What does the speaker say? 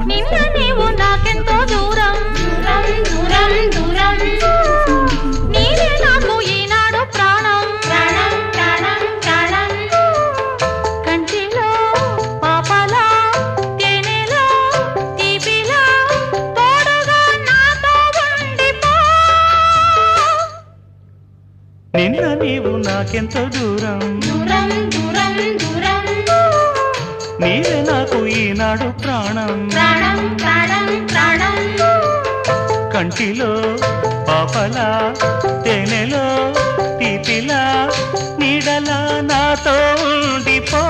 నిన్న నీవు నాకెంతో దూరం దూరం దూరం దూరం నీవే నాకు ఈనాడు ప్రాణం ప్రాణం ప్రాణం ప్రాణం కంటిలో పాపలా తేనెలో తీపిలా తోడుగా నాతో ఉండిపో నిన్న నీవు నాకెంతో దూరం దూరం దూరం దూరం నీవే నాకు ఈనాడు ప్రాణం ప్రాణం ప్రాణం ప్రాణం కంటిలో పాపలా తేనెలో తీపిలా నీడలా నాతో ఉండిపో